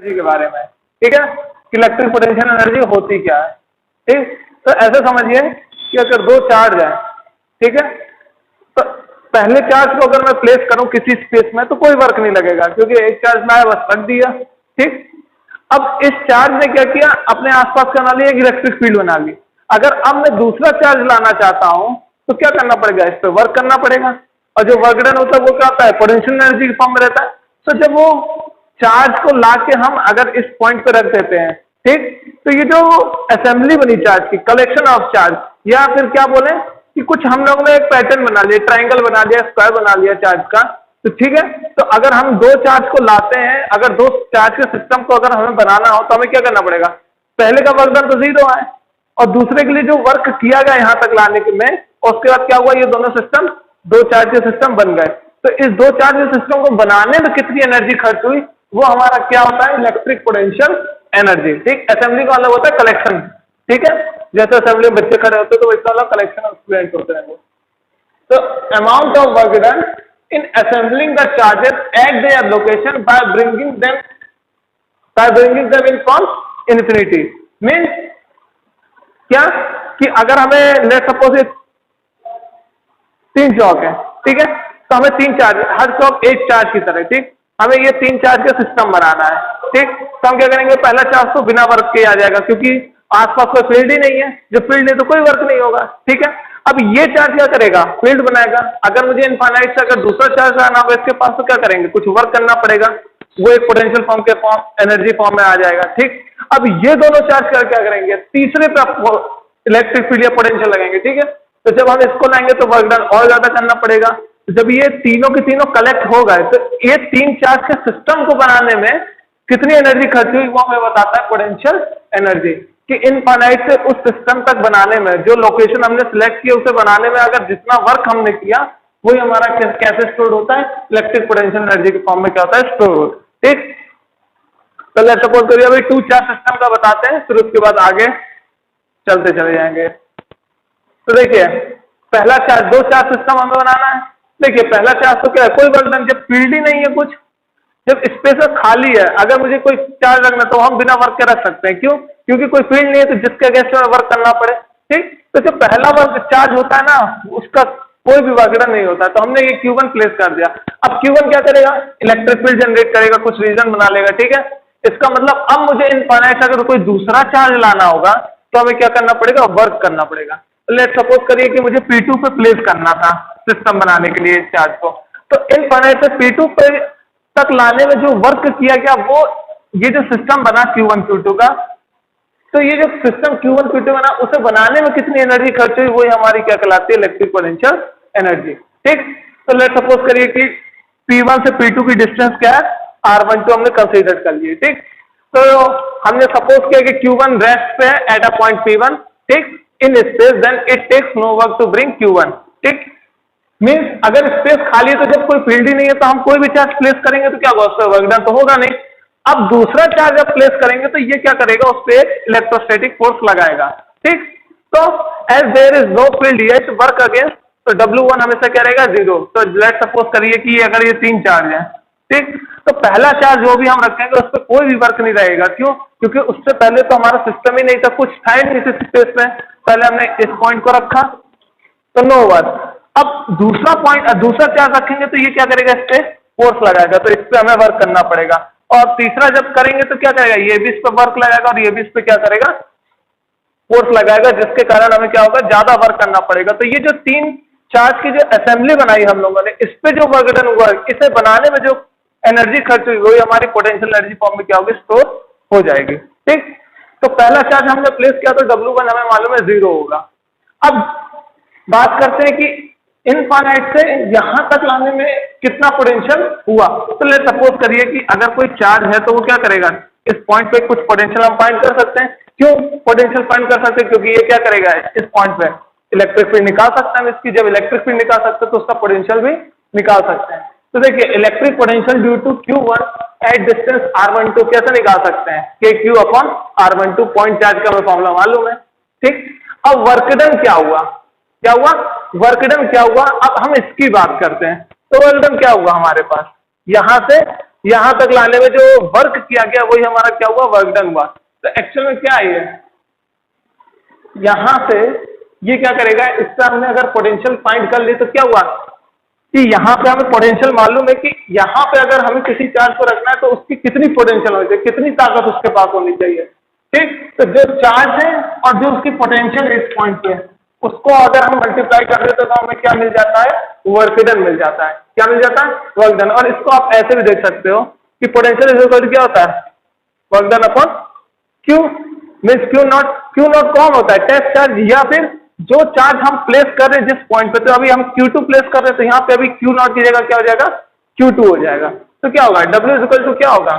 Energy के बारे में, ठीक है, कि इलेक्ट्रिक पोटेंशियल एनर्जी होती क्या है। ठीक, तो ऐसे समझिए कि अगर दो चार्ज है, ठीक है, तो पहले चार्ज को अगर मैं प्लेस करूं किसी स्पेस में तो कोई वर्क नहीं लगेगा, क्योंकि एक चार्ज मैं बस रख दिया। ठीक, अब इस चार्ज ने क्या किया, अपने आसपास का बना लिया, एक इलेक्ट्रिक फील्ड बना ली। अगर अब मैं दूसरा चार्ज लाना चाहता हूं तो क्या करना पड़ेगा, इस पर वर्क करना पड़ेगा, और जो वर्क डन होता है वो क्या होता है, पोटेंशियल एनर्जी के फॉर्म में रहता है। तो जब वो चार्ज को लाके हम अगर इस पॉइंट पे रख देते हैं, ठीक, तो ये जो असेंबली बनी चार्ज की, कलेक्शन ऑफ चार्ज, या फिर क्या बोले कि कुछ हम लोगों ने एक पैटर्न बना लिया, ट्राइंगल बना लिया, स्क्वायर बना लिया चार्ज का, तो ठीक है। तो अगर हम दो चार्ज को लाते हैं, अगर दो चार्ज के सिस्टम को अगर हमें बनाना हो तो हमें क्या करना पड़ेगा, पहले का वर्क डन तो 0 है, और दूसरे के लिए जो वर्क किया गया यहां तक लाने के में, उसके बाद क्या हुआ, ये दोनों सिस्टम दो चार्ज के सिस्टम बन गए। तो इस दो चार्ज के सिस्टम को बनाने में कितनी एनर्जी खर्च हुई, वो हमारा क्या होता है, इलेक्ट्रिक पोटेंशियल एनर्जी। ठीक, असेंबली का मतलब होता है कलेक्शन, ठीक है, जैसे असेंबली में बच्चे खड़े होते हैं तो इसका मतलब कलेक्शन ऑफ स्टूडेंट होते हैं वो। तो amount of work done in assembling the charges eight their location by bringing them in from infinity, means क्या कि अगर हमें लेट सपोज 3 चौक है, ठीक है, तो हमें 3 चार्ज, हर चौक एक चार्ज की तरह, ठीक, हमें ये 3 चार्ज का सिस्टम बनाना है। ठीक, तो हम क्या करेंगे, पहला चार्ज तो बिना वर्क के आ जाएगा, क्योंकि आसपास कोई फील्ड ही नहीं है, जब फील्ड नहीं तो कोई वर्क नहीं होगा। ठीक है, अब ये चार्ज क्या करेगा, फील्ड बनाएगा। अगर मुझे इनफाइनाइट से अगर दूसरा चार्ज लाना होगा इसके पास, तो क्या करेंगे, कुछ वर्क करना पड़ेगा, वो एक पोटेंशियल फॉर्म के एनर्जी फॉर्म में आ जाएगा। ठीक, अब ये दोनों चार्ज कर क्या करेंगे, तीसरे पे इलेक्ट्रिक फील्ड या पोटेंशियल लगाएंगे। ठीक है, तो जब हम इसको लाएंगे तो वर्क डन और ज्यादा करना पड़ेगा। तो जब ये तीनों के तीनों कलेक्ट हो गए तो ये 3 चार्ज के सिस्टम को बनाने में कितनी एनर्जी खर्च हुई, वो हमें बताता है पोटेंशियल एनर्जी, कि इनफाइनाइट से उस सिस्टम तक बनाने में, जो लोकेशन हमने सिलेक्ट किया उसे बनाने में अगर जितना वर्क हमने किया, वही हमारा कैसे स्टोर होता है, इलेक्ट्रिक पोटेंशियल एनर्जी के फॉर्म में क्या होता है, स्टोर। ठीक, तो लेट्स सपोज करिए अभी 2 चार्ज सिस्टम का बताते हैं, फिर उसके बाद आगे चलते चले जाएंगे। तो देखिए, पहला चार्ज, 2 चार्ज सिस्टम हमें बनाना है। देखिए पहला चार्ज तो क्या है, कोई वर्क डन, जब फील्ड ही नहीं है कुछ, जब स्पेस खाली है, अगर मुझे कोई चार्ज रखना तो हम बिना वर्क के रख सकते हैं। क्यों, क्योंकि कोई फील्ड नहीं है तो जिसके अगेंस्ट में वर्क करना पड़े। ठीक, तो जो पहला वर्क चार्ज होता है ना, उसका कोई भी वर्क डन नहीं होता, तो हमने ये Q1 प्लेस कर दिया। अब Q1 क्या करेगा, इलेक्ट्रिक फील्ड जनरेट करेगा, कुछ रीजन बना लेगा। ठीक है, इसका मतलब अब मुझे इनफाइनाइट अगर कोई दूसरा चार्ज लाना होगा तो हमें क्या करना पड़ेगा, वर्क करना पड़ेगा। लेट सपोज करिए कि मुझे P2 पे प्लेस करना था सिस्टम बनाने के लिए इस चार्ज को, तो इनफाइनाइट से P2 पे तक लाने में जो वर्क किया गया, वो ये जो सिस्टम बना Q1 Q2 का, तो ये जो सिस्टम Q1 Q2 बना, उसे बनाने में कितनी एनर्जी खर्च हुई, वही हमारी क्या कहलाती है, इलेक्ट्रिक पोटेंशियल एनर्जी। ठीक, तो लेट सपोज करिए कि P1 से P2 की डिस्टेंस क्या है, R12 हमने कंसीडर कर लिए। ठीक, तो हमने सपोज किया कि Q1 रेस्ट पे है एट अ पॉइंट P1, ठीक, in space, then it takes no work to bring Q1। ठीक, मीन्स अगर स्पेस खाली है तो जब कोई फील्ड ही नहीं है तो हम कोई भी चार्ज प्लेस करेंगे तो क्या होगा, उस पर वर्क डन तो होगा नहीं। अब दूसरा चार्ज जब प्लेस करेंगे तो ये क्या करेगा, उस पर इलेक्ट्रोस्टैटिक फोर्स लगाएगा। ठीक, तो as there is no field yet work against, तो W1 हमेशा क्या रहेगा, 0। तो लेट सपोज करिए कि अगर ये 3 चार्ज है, ठीक, तो पहला चार्ज जो भी हम रखेंगे उस पर कोई भी वर्क नहीं रहेगा। क्यों, क्योंकि उससे पहले तो हमारा सिस्टम ही नहीं था, कुछ था ही नहीं इस स्पेस में, पहले हमने इस पॉइंट को रखा तो नो वर्क। अब दूसरा पॉइंट, दूसरा चार्ज रखेंगे तो ये क्या करेगा, इस पे फोर्स लगाएगा, तो इस पे हमें वर्क करना पड़ेगा। और तीसरा जब करेंगे तो क्या करेगा, ये भी इस पे वर्क लगाएगा और ये भी इस पे क्या करेगा, फोर्स लगाएगा, जिसके कारण हमें क्या होगा, ज्यादा वर्क करना पड़ेगा। तो ये जो 3 चार्ज की जो असेंबली बनाई हम लोगों ने, इस पे जो वर्क डन हुआ, इसे बनाने में जो एनर्जी खर्च हुई, वही हमारी पोटेंशियल एनर्जी फॉर्म में क्या होगी, स्टोर हो जाएगी। ठीक, तो पहला चार्ज हमने प्लेस किया तो W1 हमें मालूम है 0 होगा। अब बात करते हैं कि इनफाइनाइट से यहां तक लाने में कितना पोटेंशियल हुआ। तो लेट सपोज करिए कि अगर कोई चार्ज है तो वो क्या करेगा, इस पॉइंट पे कुछ पोटेंशियल हम फाइंड कर सकते हैं। क्यों पोटेंशियल फाइंड कर सकते हैं, क्योंकि ये क्या करेगा, इस पॉइंट पे इलेक्ट्रिक फील्ड निकाल सकते हैं इसकी, जब इलेक्ट्रिक फील्ड निकाल सकते हैं तो उसका पोटेंशियल भी निकाल सकते हैं। तो देखिए electric potential due to Q1 at distance R12 कैसे निकाल सकते हैं, KQ/R12 पॉइंट चार्ज का हमें फॉर्मूला मालूम है। ठीक, अब वर्क डन क्या हुआ, क्या हुआ, वर्क डन क्या हुआ, अब हम इसकी बात करते हैं। तो वर्क डन क्या हुआ हमारे पास, यहां से यहां तक लाने में जो वर्क किया गया वही हमारा क्या हुआ, वर्क डन हुआ। तो एक्चुअल में क्या है, यहां से ये क्या करेगा, इससे हमने अगर पोटेंशियल फाइंड कर ली तो क्या हुआ कि यहां पे हमें पोटेंशियल मालूम है कि यहां पे अगर हमें किसी चार्ज को रखना है तो उसकी कितनी पोटेंशियल होनी चाहिए, कितनी ताकत उसके पास होनी चाहिए। ठीक, तो जो चार्ज है और जो उसकी पोटेंशियल इस पॉइंट पे है, उसको अगर हम मल्टीप्लाई कर देते तो हमें क्या मिल जाता है, वर्क डन मिल जाता है। क्या मिल जाता है, वर्क डन। और इसको आप ऐसे भी देख सकते हो कि पोटेंशियल इज इक्वल टू क्या होता है, work done upon Q. Means Q not कौन होता है, टेस्ट चार्ज, या फिर जो चार्ज हम प्लेस कर रहे हैं जिस पॉइंट पे, तो अभी हम Q2 प्लेस कर रहे हैं तो यहाँ पे अभी Q नॉट की जगह क्या हो जाएगा, Q2 हो जाएगा। तो क्या होगा, W इज इक्वल टू क्या होगा,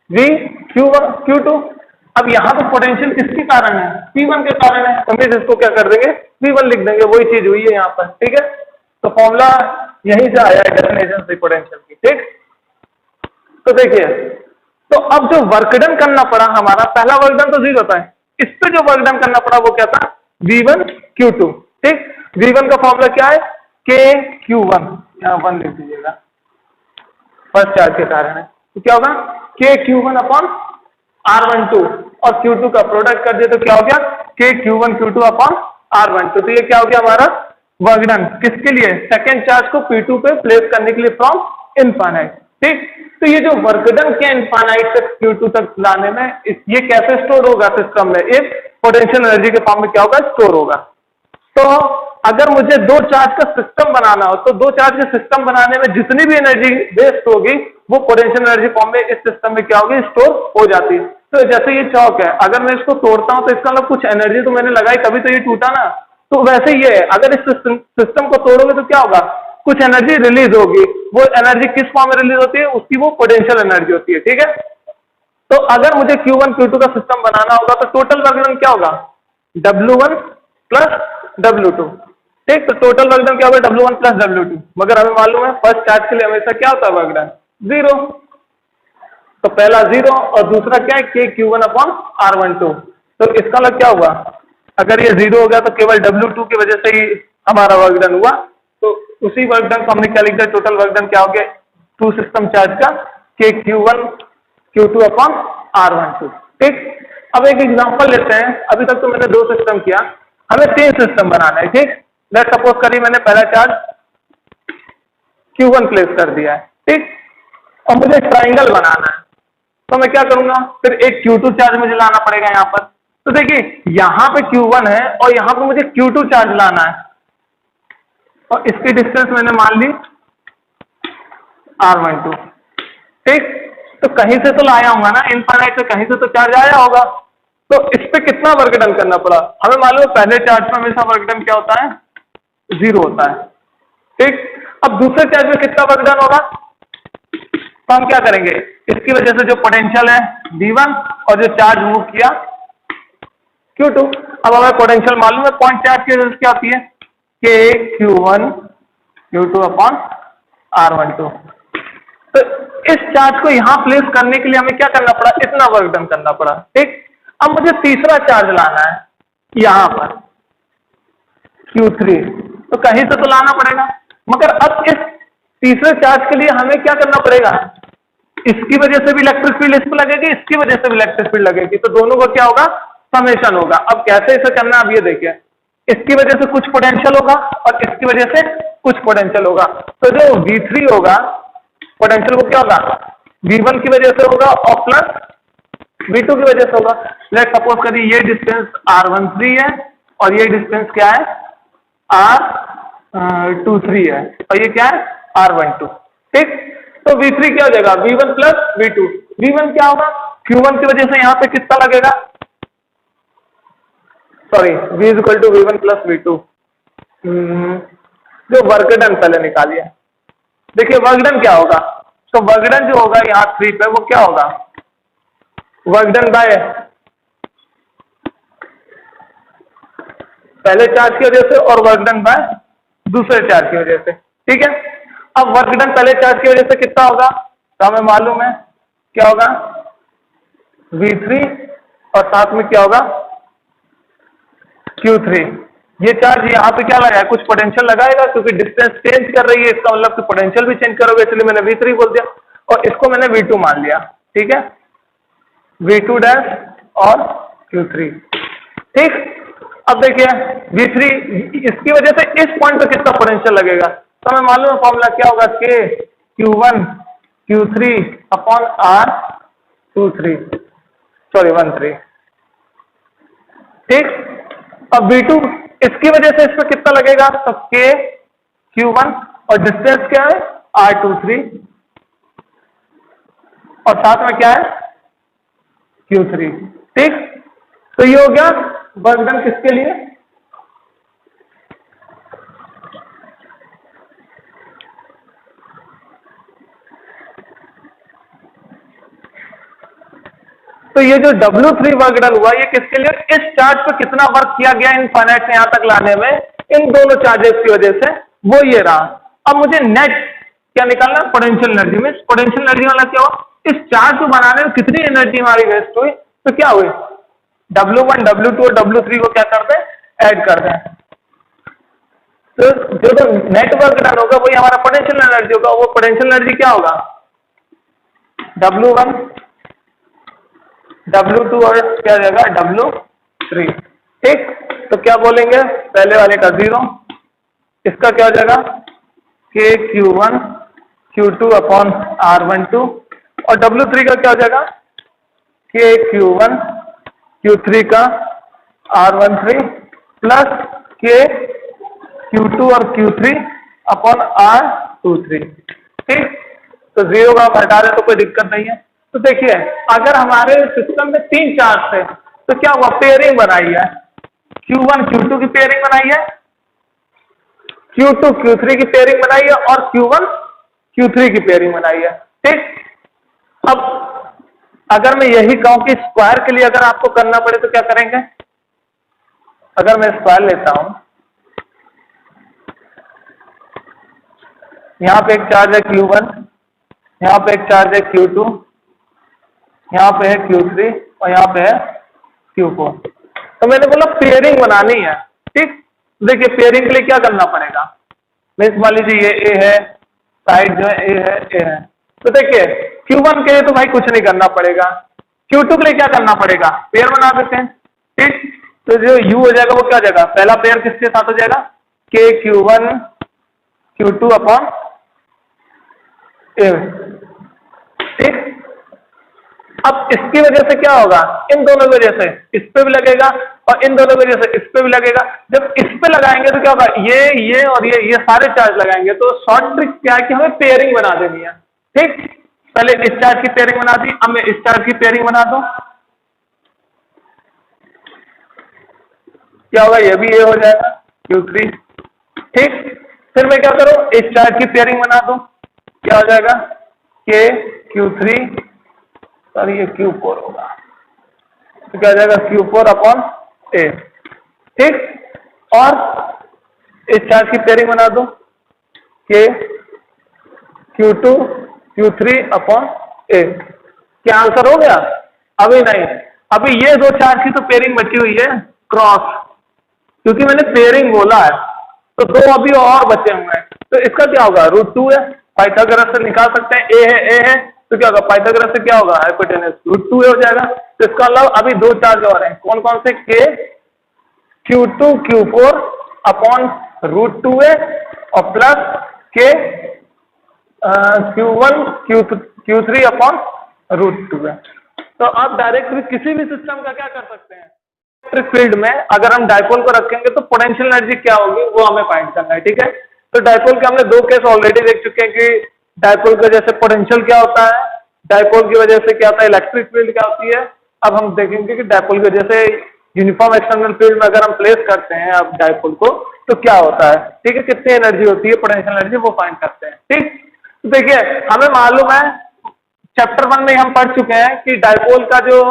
V Q1 Q2। अब यहाँ पे पोटेंशियल किसके कारण है, P1 के कारण है, तो हम इसको क्या कर देंगे, P1 लिख देंगे। वही चीज हुई है यहाँ पर। ठीक है, तो फॉर्मूला यहीं से आया है डेफिनेशन से पोटेंशियल की। ठीक, तो देखिए, तो अब जो वर्कडन करना पड़ा हमारा, पहला वर्कडन तो 0 था, इस पे जो वर्कडन करना पड़ा वो क्या था, V1 Q2। ठीक, V1 का फॉर्मूला क्या है, K Q1, यहाँ 1 लिख दीजिएगा, फर्स्ट चार्ज के कारण है। तो क्या होगा, K Q1 अपॉन R12, और Q2 का प्रोडक्ट कर दिया तो क्या हो गया, K Q1 Q2 upon R12। तो ये क्या हो गया हमारा वर्कडन, किसके लिए, सेकेंड चार्ज को P2 पे प्लेस करने के लिए फ्रॉम इनफाइनाइट। ठीक, तो ये जो वर्कडन के इनफाइनाइट से Q2 तक लाने में ये कैसे स्टोर होगा सिस्टम में, एक पोटेंशियल एनर्जी के फॉर्म में क्या होगा, स्टोर होगा। तो अगर मुझे दो चार्ज का सिस्टम बनाना हो तो दो चार्ज के सिस्टम बनाने में जितनी भी एनर्जी वेस्ट होगी वो पोटेंशियल एनर्जी फॉर्म में इस सिस्टम में क्या होगी, स्टोर हो जाती है। तो जैसे ये चौक है, अगर मैं इसको तोड़ता हूं तो इसका मतलब कुछ एनर्जी तो मैंने लगाई तभी तो ये टूटा ना। तो वैसे ही है, अगर इस सिस्टम को तोड़ोगे तो क्या होगा, कुछ एनर्जी रिलीज होगी। वो एनर्जी किस फॉर्म में रिलीज होती है, उसकी वो पोटेंशियल एनर्जी होती है। ठीक है, तो अगर मुझे Q1 Q2 का सिस्टम बनाना होगा तो टोटल वर्कडन क्या होगा, W1 प्लस W2। ठीक, तो टोटल वर्कडन क्या होगा, W1 प्लस W2। मगर हमें मालूम है फर्स्ट चार्ज के लिए हमेशा क्या होता है वर्कडन, 0। तो पहला 0 और दूसरा क्या है, K Q1 अपॉन R12। तो इसका मतलब क्या हुआ, अगर ये 0 हो गया तो केवल W2 की वजह से ही हमारा वर्कडन हुआ। तो उसी वर्कडन को हमने क्या लिख दिया, टोटल वर्कडन क्या हो गया, टू सिस्टम चार्ज का K Q1 Q2 upon R12। ठीक, अब एक एग्जांपल लेते हैं। अभी तक तो मैंने दो सिस्टम किया, हमें 3 सिस्टम बनाना है। ठीक, लेट्स सपोज करिए मैंने पहला चार्ज Q1 प्लेस कर दिया है। ठीक, और मुझे ट्राइंगल बनाना है तो मैं क्या करूंगा, फिर एक Q2 चार्ज मुझे लाना पड़ेगा यहाँ पर। तो देखिए यहाँ पे Q1 है और यहाँ पे मुझे Q2 चार्ज लाना है, और इसकी डिस्टेंस मैंने मान ली R12। ठीक, तो कहीं से तो लाया होगा ना, इनफाइनाइट से कहीं से तो चार्ज आया होगा। तो इस पे कितना वर्कडन करना पड़ा, हमें मालूम है पहले चार्ज में हमेशा वर्कडन क्या होता है, 0 होता है। ठीक, अब दूसरे चार्ज में कितना वर्कडन होगा, तो हम क्या करेंगे, इसकी वजह से जो पोटेंशियल है V1 और जो चार्ज मूव किया Q2। अब हमें पोटेंशियल मालूम है, पॉइंट चार्ज की वजह से क्या होती है, K Q1 Q2 upon R12। तो इस चार्ज को यहां प्लेस करने के लिए हमें क्या करना पड़ा, इतना वर्क डन करना पड़ा। ठीक, अब मुझे तीसरा चार्ज लाना है यहां पर Q3, तो कहीं से तो लाना पड़ेगा। मगर अब इस तीसरे चार्ज के लिए हमें क्या करना पड़ेगा, इसकी वजह से भी इलेक्ट्रिक फील्ड इस पर लगेगी, इसकी वजह से भी इलेक्ट्रिक फील्ड लगेगी, तो दोनों का क्या होगा, समेशन होगा। अब कैसे इसे करना है, अब ये देखिए, इसकी वजह से कुछ पोटेंशियल होगा और इसकी वजह से कुछ पोटेंशियल होगा। तो जो V3 होगा पोटेंशियल वो क्या होगा, V1 की वजह से होगा और प्लस V2 की वजह से होगा। लेट सपोज करिए ये डिस्टेंस R13 है और ये डिस्टेंस क्या है, R23 है, और ये क्या है, R12। ठीक, तो V3 क्या हो जाएगा, V1 प्लस V2। V1 क्या होगा, Q1 की वजह से यहाँ पे कितना लगेगा, sorry V is equal to V1 plus V2। जो वर्कडन पहले निकालिए, देखिए वर्कडन क्या होगा, तो वर्कडन जो होगा यहाँ 3 पे वो क्या होगा, वर्कडन बाय पहले चार्ज की वजह से और वर्कडन बाय दूसरे चार्ज की वजह से। ठीक है, अब वर्कडन पहले चार्ज की वजह से कितना होगा, तो हमें मालूम है क्या होगा, V3 और साथ में क्या होगा, Q3। ये चार्ज यहाँ पे क्या लगाया, कुछ पोटेंशियल लगाएगा क्योंकि डिस्टेंस चेंज कर रही है, इसका मतलब कि पोटेंशियल भी चेंज करोगे, इसलिए मैंने V3 बोल दिया। और इसको मैंने V2 मान लिया, ठीक है, V2 डैश और Q3, ठीक। अब देखिए V3, इसकी वजह से इस पॉइंट पे कितना पोटेंशियल लगेगा, तो हमें मालूम है फॉर्मूला क्या होगा, K Q1 Q3 upon R23, sorry 13, ठीक। अब V2 इसकी वजह से इस पर कितना लगेगा, तो K Q1 और डिस्टेंस क्या है R23 और साथ में क्या है Q3, ठीक। तो ये हो गया वर्क डन किसके लिए, तो ये जो W3 वर्क डन हुआ ये किसके लिए, इस चार्ज पे कितना वर्क किया गया इनफाइनाइट से यहां तक लाने में इन दोनों चार्जेस की वजह से, वो ये रहा। अब मुझे नेट क्या निकालना, पोटेंशियल एनर्जी में, पोटेंशियल एनर्जी वाला क्या हुआ, इस चार्ज को बनाने में कितनी एनर्जी हमारी वेस्ट हुई, तो क्या हुई W1 W2 और W3 को क्या करते हैं, ऐड करते हैं, तो जो नेट वर्क डन होगा वही हमारा पोटेंशियल एनर्जी होगा, वो पोटेंशियल एनर्जी क्या होगा W1 W2 और क्या जाएगा W3, ठीक। तो क्या बोलेंगे, पहले वाले का 0, इसका क्या हो जाएगा K Q1 Q2 upon R12 और W3 का क्या हो जाएगा K Q1 Q3 का R13 प्लस K Q2 और Q3 अपॉन R23, ठीक। तो 0 का आप हटा दें तो कोई दिक्कत नहीं है। तो देखिए अगर हमारे सिस्टम में 3 चार्ज थे तो क्या हुआ, पेयरिंग बनाई है, Q1 Q2 की पेयरिंग बनाई है, Q2 Q3 की पेयरिंग बनाई है और Q1 Q3 की पेयरिंग बनाई है, ठीक। अब अगर मैं यही कहूं कि स्क्वायर के लिए अगर आपको करना पड़े तो क्या करेंगे, अगर मैं स्क्वायर लेता हूं, यहां पे एक चार्ज है Q1, यहां पे एक चार्ज है Q2, यहां पे है Q3 और यहां पे है Q4, तो मैंने बोला पेयरिंग बनानी है, ठीक। देखिए पेयरिंग के लिए क्या करना पड़ेगा, मीन्स मान लीजिए ये A है, साइड जो है A है, तो देखिए Q1 के लिए तो भाई कुछ नहीं करना पड़ेगा, Q2 के लिए क्या करना पड़ेगा, पेयर बना देते हैं, ठीक। तो जो U हो जाएगा वो क्या हो जाएगा, पहला पेयर किसके साथ हो जाएगा K Q1 Q2 upon A, ठीक। अब इसकी वजह से क्या होगा, इन दोनों की वजह से इस पे भी लगेगा और इन दोनों की वजह से इस पे भी लगेगा, जब इस पे लगाएंगे तो क्या होगा, ये और ये सारे चार्ज लगाएंगे, तो शॉर्ट ट्रिक क्या है कि हमें पेयरिंग बना देनी है, ठीक। पहले इस चार्ज की पेयरिंग बना दी, अब मैं इस चार्ज की पेयरिंग बना दूं, क्या होगा, ये भी ये हो जाएगा Q3, ठीक। फिर मैं क्या करूं, इस चार्ज की पेयरिंग बना दूं, क्या हो जाएगा K Q3 और ये Q4 होगा, तो क्या हो जाएगा Q4 अपॉन A, ठीक। और इस चार्ज की पेयरिंग बना दो K Q2 Q3 upon A, क्या आंसर हो गया, अभी नहीं, अभी ये दो चार्ज की तो पेयरिंग बची हुई है क्रॉस, क्योंकि मैंने पेयरिंग बोला है, तो दो अभी और बचे हुए हैं, तो इसका क्या होगा √2 है, पाइथागोरस से निकाल सकते हैं, A है तो क्या होगा, पाइथागोरस से क्या होगा, हाइपोटेनस √2 हो जाएगा। तो इसका अलावा अभी दो चार्ज और हैं, कौन कौन से, K Q2 Q4 अपॉन √2 और plus K Q1 Q3 upon √2 है। तो आप डायरेक्टली किसी भी सिस्टम का क्या कर सकते हैं, इलेक्ट्रिक फील्ड में अगर हम डायपोल को रखेंगे तो पोटेंशियल एनर्जी क्या होगी वो हमें फाइंड करना है, ठीक है। तो डायपोल के हमने दो केस ऑलरेडी देख चुके हैं कि डायपोल की वजह से पोटेंशियल क्या होता है, डायपोल की वजह से क्या होता है, इलेक्ट्रिक फील्ड क्या होती है। अब हम देखेंगे कि डायपोल की वजह से यूनिफॉर्म एक्सटर्नल फील्ड में अगर हम प्लेस करते हैं अब डायपोल को तो क्या होता है, ठीक है, कितनी एनर्जी होती है, पोटेंशियल एनर्जी, वो फाइंड करते हैं, ठीक। तो देखिए हमें मालूम है चैप्टर 1 में हम पढ़ चुके हैं कि डायपोल का जो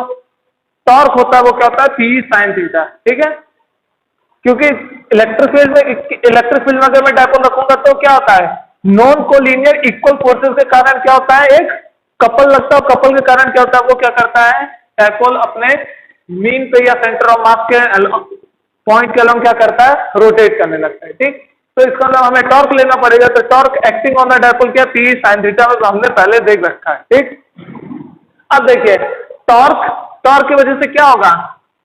टॉर्क होता है वो क्या होता है, P sin थीटा, ठीक है। क्योंकि इलेक्ट्रिक फील्ड में अगर मैं डायपोल रखूंगा तो क्या होता है, नॉन कोलिनियर इक्वल फोर्सेस के कारण क्या होता है, एक कपल लगता है, कपल के कारण क्या होता है, वो क्या करता है, डायपोल अपने मीन पे या सेंटर ऑफ मास के पॉइंट के अलॉन्ग क्या करता है, रोटेट करने लगता है, ठीक। तो इसका मतलब हमें टॉर्क लेना पड़ेगा, तो torque acting on the dipole क्या पी साइन थीटा में, तो हमने पहले देख रखा है। ठीक, अब देखिए टॉर्क, टॉर्क की वजह से क्या होगा,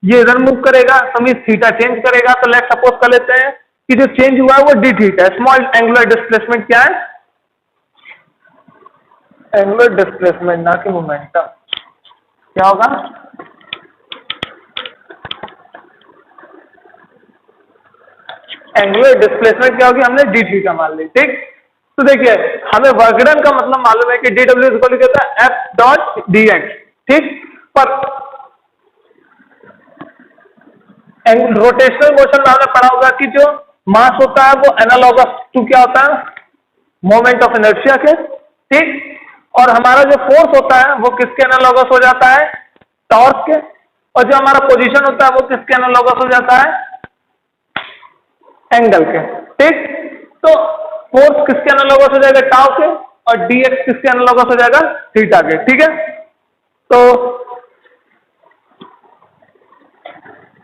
ये इधर मूव करेगा तो मीन थीटा चेंज करेगा। तो लेट्स सपोज कर लेते हैं कि जो चेंज हुआ है वो डी थीटा है। स्मॉल एंगुलर डिस्प्लेसमेंट क्या है, एंगुलर डिस्प्लेसमेंट, ना कि मोमेंटम। क्या होगा, एंगुलर डिस्प्लेसमेंट क्या होगी, हमने डी थीटा मान ली। ठीक, तो देखिए हमें वर्क डन का मतलब मालूम है कि डी डब्ल्यू इक्वल टू क्या है, एफ डॉट डी एक्स। ठीक, पर रोटेशनल मोशन में हमने पढ़ा होगा कि जो मास होता है वो एनालॉगस टू क्या होता है, मोमेंट ऑफ इनर्शिया के। ठीक, और हमारा जो फोर्स होता है वो किसके एनालॉगस हो जाता है, टॉर्क के। और जो हमारा पोजीशन होता है वो किसके एनालॉगस हो जाता है, एंगल के। ठीक, तो फोर्स किसके एनालॉगस हो जाएगा, टाउ के, और डी एक्स किसके एनालॉगस हो जाएगा, थीटा के। ठीक है, तो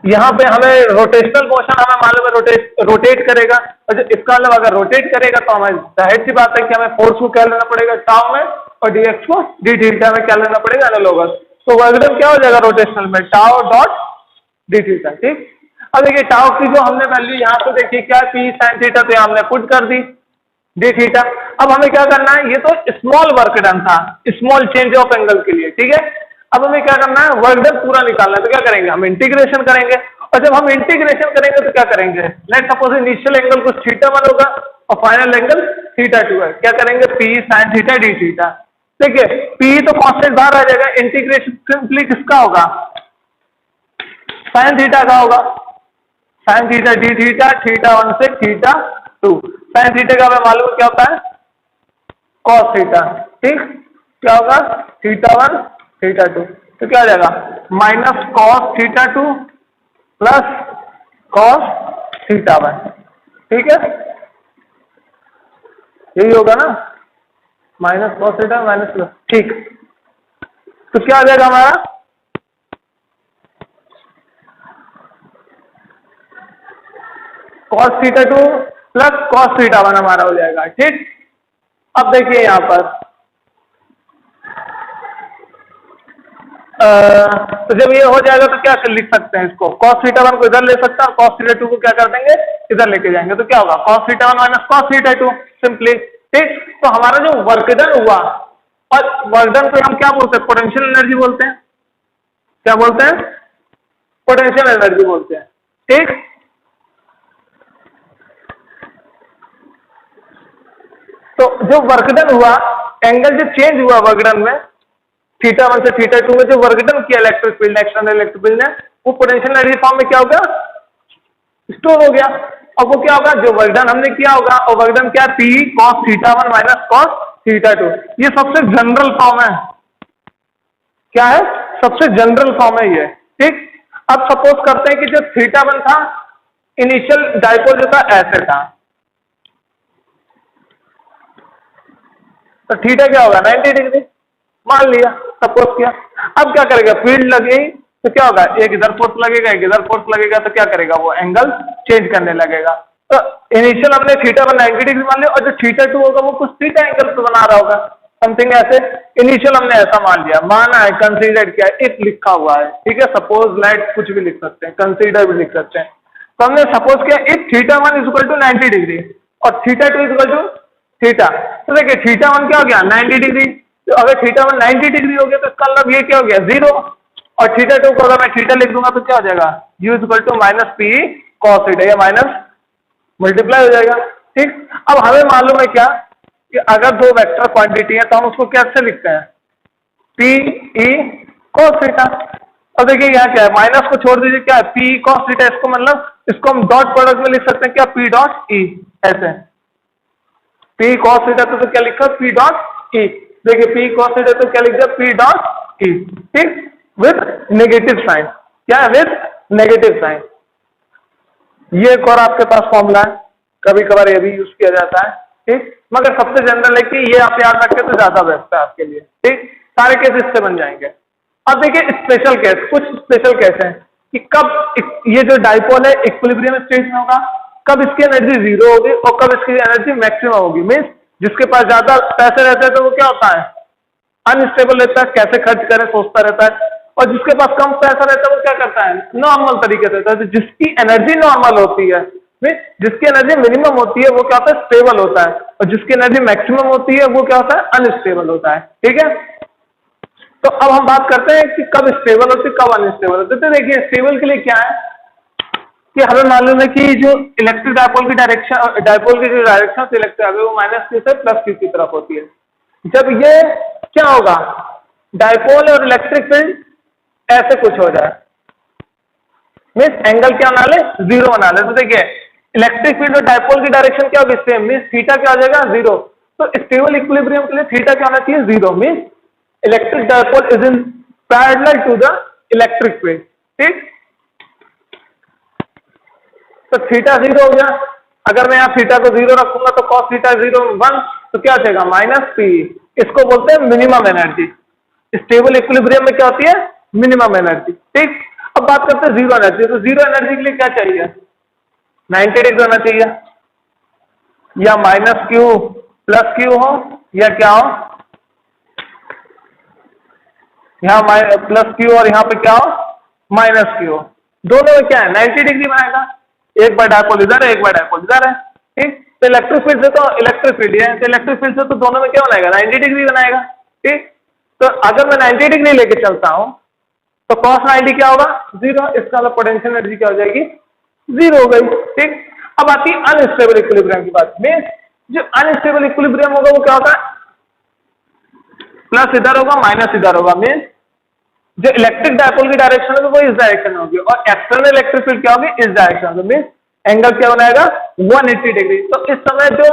यहां पे हमें रोटेशनल मोशन हमें मालूम है रोटेट करेगा, और जो इसका मतलब अगर रोटेट करेगा तो हमें जाहिर सी बात है कि हमें फोर्स को क्या लेना पड़ेगा, टाउ में, और डी एक्स को डी थीटा में क्या लेना पड़ेगा, एनालॉगस। तो वर्क डन क्या हो जाएगा रोटेशनल में, टाउ डॉट डी थीटा। ठीक, अब देखिए टाउ की जो हमने वैल्यू यहाँ पे देखी क्या, पी साइन थीटा, तो हमने पुट कर दी डी थीटा। अब हमें क्या करना है, ये तो स्मॉल वर्क डन था, स्मॉल चेंज ऑफ एंगल के लिए। ठीक है, अब हमें क्या करना है, वर्क डन पूरा निकालना है। तो क्या करेंगे, हम इंटीग्रेशन करेंगे, और जब हम इंटीग्रेशन करेंगे तो क्या करेंगे, लेट सपोज इनिशियल एंगल कुछ थीटा 1 होगा और फाइनल एंगल थीटा 2 है। क्या करेंगे, P sine theta D theta. देखिए पी तो कांस्टेंट बाहर आ जाएगा, इंटीग्रेशन सिंपली किसका होगा, साइन थीटा का होगा, sine theta D theta, theta 1 से थीटा 2। साइन थीटा का हमें मालूम क्या होता है, कॉस थीटा। ठीक, क्या होगा, थीटा 1 थीटा 2, तो क्या हो जाएगा, minus cos theta 2 plus cos theta 1। ठीक है, यही होगा ना, minus cos theta minus plus. ठीक, तो क्या आ जाएगा हमारा, cos theta 2 plus cos theta 1 हमारा हो जाएगा। ठीक, अब देखिए यहां पर तो जब ये हो जाएगा तो क्या लिख सकते हैं इसको, कॉस थीटा 1 को इधर ले सकते हैं और कॉस थीटा 2 को क्या कर देंगे, इधर लेके जाएंगे। तो क्या होगा, cos theta 1 minus cos theta 2 simply. ठीक, तो हमारा जो वर्क डन हुआ, और वर्क डन को हम क्या बोलते हैं, पोटेंशियल एनर्जी बोलते हैं। क्या बोलते हैं, पोटेंशियल एनर्जी बोलते हैं। ठीक, तो जो वर्क डन हुआ, एंगल जो चेंज हुआ वर्क डन में, थीटा 1 से थीटा 2 में जो वर्क डन किया electric field, external electric field ने, वो पोटेंशियल एनर्जी फॉर्म में क्या हो गया, स्टोर हो गया। और वो क्या होगा, जो वर्क डन हमने किया होगा, और वर्क डन क्या, P cos theta 1 minus cos theta 2। ये सबसे जनरल फॉर्म है, क्या है, सबसे जनरल फॉर्म है ये। ठीक, अब सपोज करते हैं कि जो थीटा 1 था, इनिशियल डायपोल जो था ऐसे था, तो थीटा क्या होगा, 90 डिग्री मान लिया, सपोज किया। अब क्या करेगा, फील्ड लगी तो क्या होगा, एक इधर फोर्स लगेगा एक इधर फोर्स लगेगा, तो क्या करेगा, वो एंगल चेंज करने लगेगा। तो इनिशियल हमने थीटा 1 90 डिग्री मान लिया, और जो थीटा 2 होगा वो कुछ थीटा एंगल तो बना रहा होगा, समथिंग ऐसे। इनिशियल हमने ऐसा मान लिया, माना है, कंसीडर किया, इफ लिखा हुआ है। ठीक है, सपोज लाइट कुछ भी लिख सकते हैं, कंसीडर भी लिख सकते हैं। तो हमने सपोज किया if theta 1 is equal to 90 degree और theta 2 is equal to theta. तो देखिए थीटा 1 क्या हो गया, 90 डिग्री। तो अगर थीटा 1 90 डिग्री हो गया तो इसका मतलब ये क्या हो गया, 0। और थीटा 2 को अगर मैं थीटा लिख दूंगा तो क्या हो जाएगा, u is equal to minus p cos theta, या माइनस मल्टीप्लाई हो जाएगा। ठीक, अब हमें मालूम है क्या कि अगर दो वेक्टर क्वांटिटी है तो हम उसको कैसे लिखते हैं, पी ई कॉस थीटा। अब देखिए यहाँ क्या है, माइनस को छोड़ दीजिए, क्या है, पी कॉस थीटा। इसको मतलब इसको हम डॉट प्रोडक्ट में लिख सकते हैं, क्या, पी डॉट ई, ऐसे पी कॉस थीटा तो क्या लिखा, पी डॉट ई। देखिए पी कॉस थीटा तो क्या लिख दिया, पी डॉट ई। ठीक, विथ नेगेटिव साइन, क्या है, विथ नेगेटिव साइन। ये एक और आपके पास फॉर्मूला है, कभी कभार ये भी यूज किया जाता है। ठीक, मगर सबसे जनरल है कि ये आप याद रखें तो ज्यादा बेस्ट है आपके लिए। ठीक, सारे केस इससे बन जाएंगे। अब देखिए स्पेशल केस, कुछ स्पेशल केस हैं कि कब ये जो डाइपोल है इक्विलिब्रियम स्टेट में होगा, कब इसकी एनर्जी जीरो होगी और कब इसकी एनर्जी मैक्सिमम होगी। मीन्स जिसके पास ज्यादा पैसे रहते हैं तो वो क्या होता है, अनस्टेबल रहता है, कैसे खर्च करे सोचता रहता है। और जिसके पास कम पैसा रहता है वो क्या करता है, नॉर्मल तरीके से रहता है। तो जिसकी एनर्जी नॉर्मल होती है, जिसकी एनर्जी मिनिमम होती है वो क्या होता है, स्टेबल होता है। और जिसकी एनर्जी मैक्सिमम होती है वो क्या होता है, अनस्टेबल होता है। ठीक है, तो अब हम बात करते हैं कि कब स्टेबल होती है कब अनस्टेबल होती है। तो देखिए स्टेबल के लिए क्या है कि हमें मालूम है कि जो इलेक्ट्रिक डायपोल की डायरेक्शन, डायपोल की जो डायरेक्शन से इलेक्ट्रिक है वो -q से +q की तरफ होती है। जब ये क्या होगा, डायपोल और इलेक्ट्रिक फील्ड ऐसे कुछ हो जाए, मीन्स एंगल क्या बना ले, जीरो बना ले। तो देखिए इलेक्ट्रिक फील्ड और डायपोल की डायरेक्शन क्या होगी, सेम, मीन्स थीटा क्या हो जाएगा, जीरो। तो स्टेबल इक्विलिब्रियम के लिए थीटा क्या होना चाहिए, zero. Means electric dipole is in parallel to the electric field. ठीक, तो थीटा जीरो हो गया। अगर मैं यहाँ थीटा को जीरो रखूंगा तो कॉस थीटा 0 1, तो क्या हो जाएगा -p। इसको बोलते हैं मिनिमम एनर्जी। स्टेबल इक्विलिब्रियम में क्या होती है, मिनिमम एनर्जी। ठीक, अब बात करते हैं जीरो एनर्जी। तो जीरो एनर्जी के लिए क्या चाहिए, 90 डिग्री होना चाहिए, या -q +q हो, या क्या हो, यहाँ +q और यहाँ पे क्या हो, -q हो। दोनों में क्या है, 90 डिग्री बनाएगा। एक बार डायपोल इधर है, एक बार डायपोल इधर है। ठीक, तो इलेक्ट्रिक फील्ड से तो इलेक्ट्रिक फील्ड है, तो इलेक्ट्रिक फील्ड से तो दोनों में क्या बनाएगा, 90 डिग्री बनाएगा। ठीक, तो अगर मैं 90 डिग्री लेके चलता हूं तो cos 90 क्या होगा, जीरो। इसका मतलब पोटेंशियल एनर्जी क्या हो जाएगी, जीरो हो गई। ठीक, अब आती है अनस्टेबल इक्विलिब्रियम की बात में। जो अनस्टेबल इक्विलिब्रियम होगा वो क्या होगा, प्लस इधर होगा माइनस इधर होगा। मीन्स जो इलेक्ट्रिक डायपोल की डायरेक्शन है तो वो इस डायरेक्शन में होगी और एक्सटर्नल इलेक्ट्रिक फील्ड क्या होगी, इस डायरेक्शन में। मीन्स एंगल क्या बनाएगा, 180 डिग्री। तो इस समय जो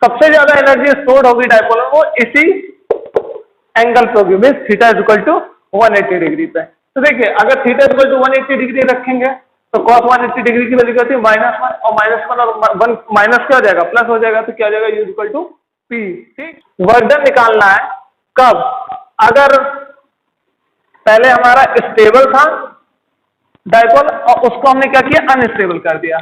सबसे ज्यादा एनर्जी स्टोर्ड होगी डायपोल में वो इसी एंगल पे होगी। Means theta is equal to 180 degree पे। तो देखिए अगर थीटा इक्वल टू 180 डिग्री रखेंगे तो cos 180 डिग्री की वैल्यू क्या होती है, -1, और -1 और 1 माइनस क्या हो जाएगा, प्लस हो जाएगा। तो क्या हो जाएगा, U इक्वल टू P। ठीक, वर्क डन निकालना है कब, अगर पहले हमारा स्टेबल था डायपोल और उसको हमने क्या किया, अनस्टेबल कर दिया।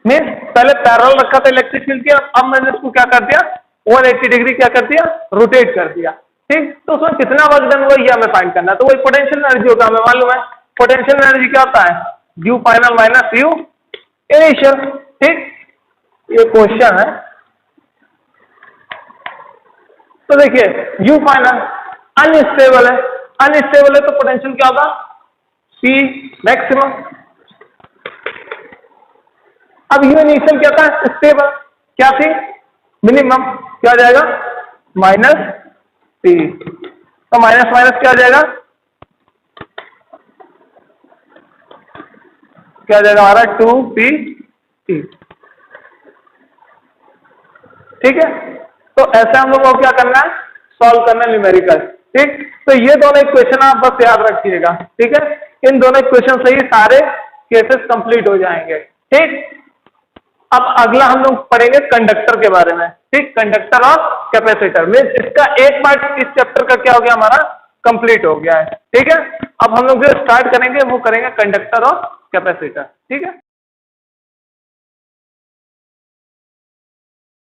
मीन्स पहले पैरेलल रखा था इलेक्ट्रिक फील्ड के, अब मैंने इसको क्या कर दिया, 180 डिग्री क्या कर दिया, रोटेट कर दिया। ठीक, तो उसमें कितना वर्क डन हुआ ये हमें फाइंड करना है। तो वही पोटेंशियल एनर्जी होता है, हमें मालूम है पोटेंशियल एनर्जी क्या होता है, U final minus U initial. ठीक, ये क्वेश्चन है। तो देखिए U फाइनल अनस्टेबल है, अनस्टेबल है तो पोटेंशियल क्या होगा, P मैक्सिमम। अब U इनिशियल क्या था, स्टेबल, क्या थी, मिनिमम, क्या हो जाएगा, -P। तो माइनस माइनस क्या हो जाएगा, क्या हो जाएगा हमारा 2P। ठीक है, तो ऐसे हम लोग को क्या करना है, सॉल्व करना है न्यूमेरिकल। ठीक, तो ये दोनों इक्वेशन आप बस याद रखिएगा। ठीक है, इन दोनों इक्वेशन से ही सारे केसेस कंप्लीट हो जाएंगे। ठीक, अब अगला हम लोग पढ़ेंगे कंडक्टर के बारे में। ठीक, कंडक्टर और कैपेसिटर। मीन्स इसका एक पार्ट इस चैप्टर का क्या हो गया, हमारा कंप्लीट हो गया है। ठीक है, अब हम लोग जो स्टार्ट करेंगे वो करेंगे कंडक्टर और कैपेसिटर। ठीक है।